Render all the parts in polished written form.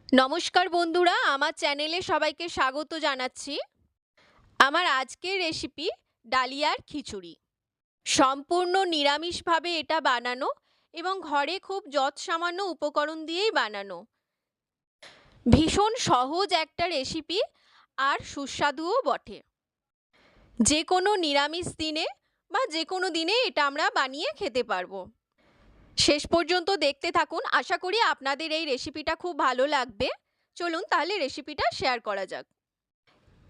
নমস্কার বন্ধুরা, আমার চ্যানেলে সবাইকে স্বাগত জানাচ্ছি। আমার আজকের রেসিপি ডালিয়ার খিচুড়ি। সম্পূর্ণ নিরামিষভাবে এটা বানানো এবং ঘরে খুব যৎসামান্য উপকরণ দিয়েই বানানো। ভীষণ সহজ একটা রেসিপি আর সুস্বাদুও বটে। যে কোনো নিরামিষ দিনে বা যে কোনো দিনে এটা আমরা বানিয়ে খেতে পারবো। শেষ পর্যন্ত দেখতে থাকুন, আশা করি আপনাদের এই রেসিপিটা খুব ভালো লাগবে। চলুন তাহলে রেসিপিটা শেয়ার করা যাক।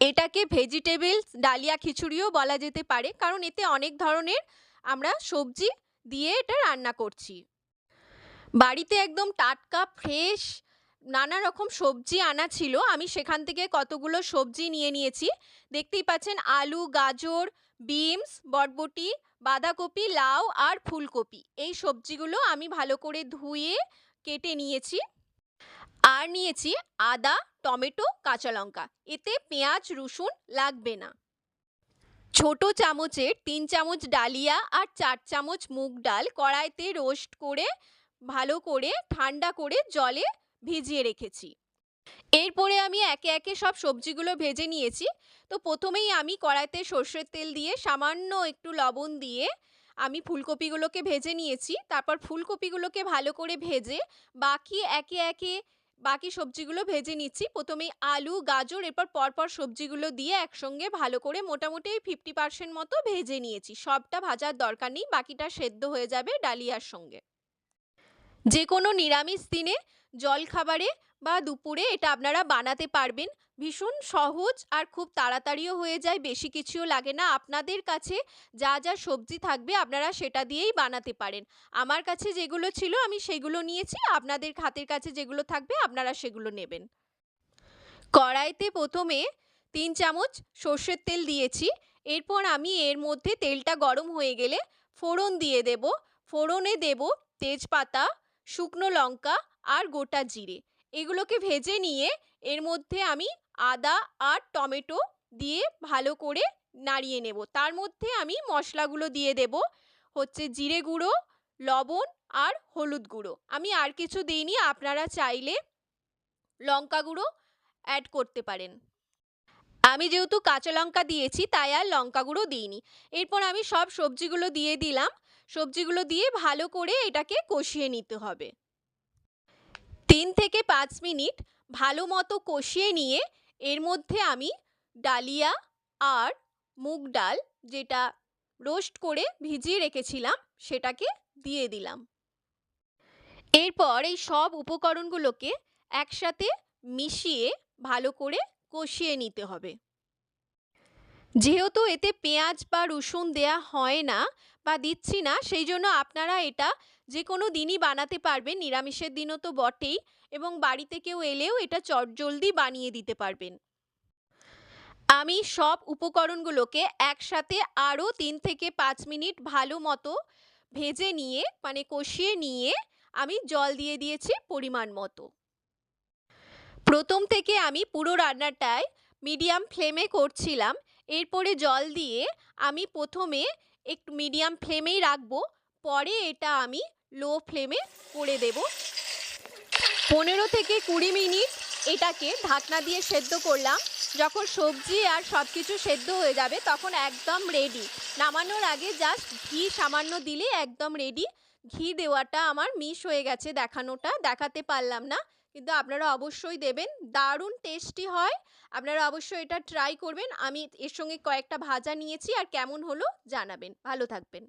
এটাকে ভেজিটেবলস ডালিয়া খিচুড়িও বলা যেতে পারে, কারণ এতে অনেক ধরনের আমরা সবজি দিয়ে এটা রান্না করছি। বাড়িতে একদম টাটকা ফ্রেশ নানা রকম সবজি আনা ছিল, আমি সেখান থেকে কতগুলো সবজি নিয়ে নিয়েছি। দেখতেই পাচ্ছেন আলু, গাজর, বিনস, বরবটি, বাঁধাকপি, লাউ আর ফুলকপি। এই সবজিগুলো আমি ভালো করে ধুয়ে কেটে নিয়েছি। আর নিয়েছি আদা, টমেটো, কাঁচা লঙ্কা। এতে পেঁয়াজ রসুন লাগবে না। ছোট চামচের 3 চামচ ডালিয়া আর 4 চামচ মুগ ডাল কড়াইতে রোস্ট করে ভালো করে ঠান্ডা করে জলে ভিজিয়ে রেখেছি। এরপরে আমি একে একে সব সবজিগুলো ভেজে নিয়েছি। তো প্রথমেই আমি কড়াইতে সর্ষের তেল দিয়ে সামান্য একটু লবণ দিয়ে আমি ফুলকপিগুলোকে ভেজে নিয়েছি। তারপর ফুলকপিগুলোকে ভালো করে ভেজে একে একে বাকি সবজিগুলো ভেজে নিচ্ছি। প্রথমেই আলু, গাজর, এরপর পরপর সবজিগুলো দিয়ে একসঙ্গে ভালো করে মোটামুটি 50% মতো ভেজে নিয়েছি। সবটা ভাজার দরকার নেই, বাকিটা সেদ্ধ হয়ে যাবে ডালিয়ার সঙ্গে। যে কোনো নিরামিষ দিনে জলখাবারে বা দুপুরে এটা আপনারা বানাতে পারবেন। ভীষণ সহজ আর খুব তাড়াতাড়িও হয়ে যায়, বেশি কিছুও লাগে না। আপনাদের কাছে যা যা সবজি থাকবে আপনারা সেটা দিয়েই বানাতে পারেন। আমার কাছে যেগুলো ছিল আমি সেগুলো নিয়েছি, আপনাদের হাতের কাছে যেগুলো থাকবে আপনারা সেগুলো নেবেন। কড়াইতে প্রথমে 3 চামচ সর্ষের তেল দিয়েছি। এরপর আমি এর মধ্যে তেলটা গরম হয়ে গেলে ফোড়ন দিয়ে দেব। ফোড়নে দেব তেজপাতা, শুকনো লঙ্কা আর গোটা জিরে। এগুলোকে ভেজে নিয়ে এর মধ্যে আমি আদা আর টমেটো দিয়ে ভালো করে নাড়িয়ে নেব। তার মধ্যে আমি মশলাগুলো দিয়ে দেব, হচ্ছে জিরে গুঁড়ো, লবণ আর হলুদ গুঁড়ো। আমি আর কিছু দিইনি, আপনারা চাইলে লঙ্কা গুঁড়ো অ্যাড করতে পারেন। আমি যেহেতু কাঁচা লঙ্কা দিয়েছি তাই আর লঙ্কা গুঁড়ো দিইনি। এরপর আমি সব সবজিগুলো দিয়ে দিলাম। সবজিগুলো দিয়ে ভালো করে এটাকে কষিয়ে নিতে হবে। 3 থেকে 5 মিনিট ভালো মতো কষিয়ে নিয়ে এর মধ্যে আমি ডালিয়া আর মুগ ডাল যেটা রোস্ট করে ভিজিয়ে রেখেছিলাম সেটাকে দিয়ে দিলাম। এরপর এই সব উপকরণগুলোকে একসাথে মিশিয়ে ভালো করে কষিয়ে নিতে হবে। যেহেতু এতে পেঁয়াজ বা রসুন দেয়া হয় না বা দিচ্ছি না, সেই জন্য আপনারা এটা যে কোনো দিনই বানাতে পারবেন, নিরামিষের দিনও তো বটেই, এবং বাড়িতে কেউ এলেও এটা চটজলদি বানিয়ে দিতে পারবেন। আমি সব উপকরণগুলোকে একসাথে আরও 3 থেকে 5 মিনিট ভালো মতো ভেজে নিয়ে মানে কষিয়ে নিয়ে আমি জল দিয়ে দিয়েছি পরিমাণ মতো। প্রথম থেকে আমি পুরো রান্নাটায় মিডিয়াম ফ্লেমে করছিলাম। এরপরে জল দিয়ে আমি প্রথমে একটু মিডিয়াম ফ্লেমেই রাখবো, পরে এটা আমি লো ফ্লেমে করে দেব। 15 থেকে 20 মিনিট এটাকে ঢাকনা দিয়ে সেদ্ধ করলাম। যখন সবজি আর সব কিছু সেদ্ধ হয়ে যাবে তখন একদম রেডি। নামানোর আগে জাস্ট ঘি সামান্য দিলে একদম রেডি। ঘি দেওয়াটা আমার মিস হয়ে গেছে, দেখাতে পারলাম না, কিন্তু আপনারা অবশ্যই দেবেন। দারুণ টেস্টি হয়, আপনারা অবশ্যই এটা ট্রাই করবেন। আমি এর সঙ্গে কয়েকটা ভাজা নিয়েছি, আর কেমন হলো জানাবেন। ভালো থাকবেন।